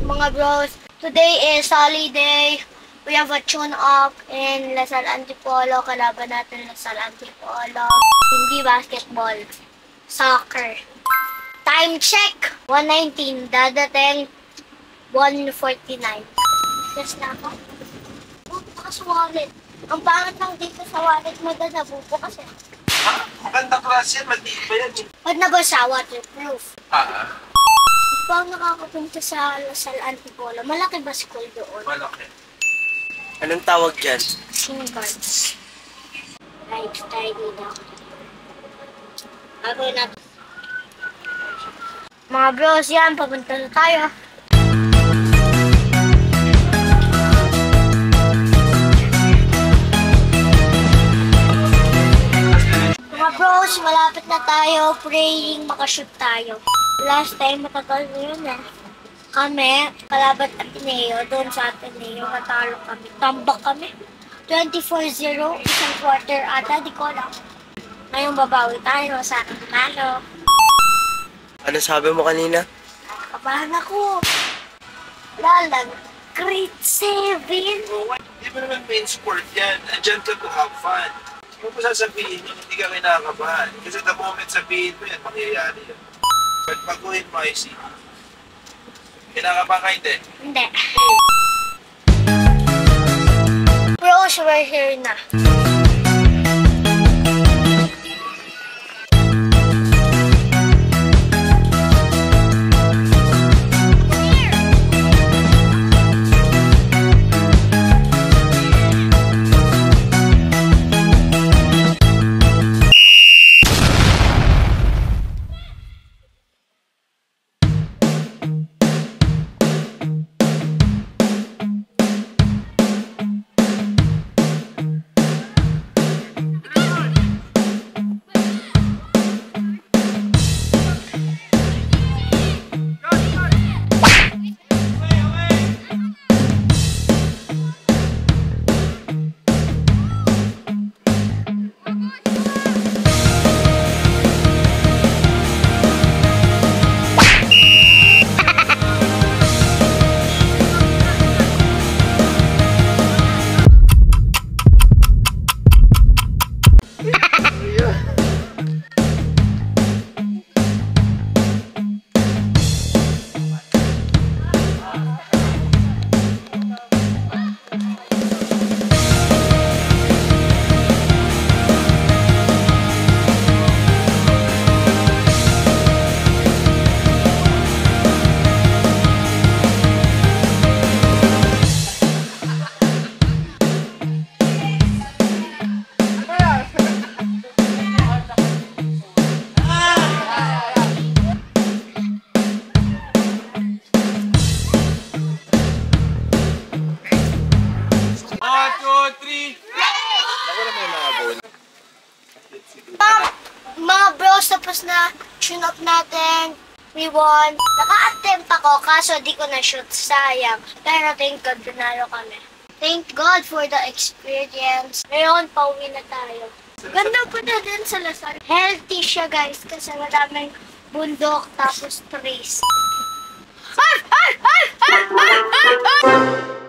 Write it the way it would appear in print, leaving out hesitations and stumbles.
mga bros. Today is holiday. We have a tune-up in Lasal Antipolo. Kalaban natin Lasal Antipolo. Hindi basketball. Soccer. Time check! 1:19. Dadating 1:49. Yes na ako. Bubukas wallet. Ang pangit lang dito sa wallet mo doon. Nabubukas eh. Ha? Maganda klase yan. Maliit ba yan eh? Ba't na ba siya? Waterproof. Paano nakakapunta sa Lasal Antipolo? Malaki ba school doon? Malaki. Anong tawag dyan? SIM cards. Right, tayo dito. Gagawin natin. Mga bros, yan. Papunta na tayo. Mga bros, malapit na tayo. Praying makashoot tayo. Last time, matagal na yun eh. Kami, kalaban Ateneo, doon sa Ateneo, katalo kami. Tambak kami. 24-0, isang quarter ata, di ko alam. Ngayon babawi tayo, sana manalo. Ano sabi mo kanina? Kabahan ako. Lalag, grade 7. Hindi mo naman main sport yan. Andyan ka to have fun. Huwag mo sasabihin yun, hindi ka kinakabahan. Kasi the moment sabihin mo yan, mangyayari yan. But baguhin mo, IC. Kinakabahan ka hindi? Hindi. Bros, we're here na. Mga bros, tapos na tune up natin. We won. Naka-attempt ako, kaso di ko na-shoot. Sayang. Pero thank God, pinalo kami. Thank God for the experience. Ngayon, pauwi na tayo. Ganda po na din sa Lasal. Healthy siya, guys, kasi madaming bundok, tapos trees. Ay! Ay! Ay! Ay! Ay! Ay! Ay!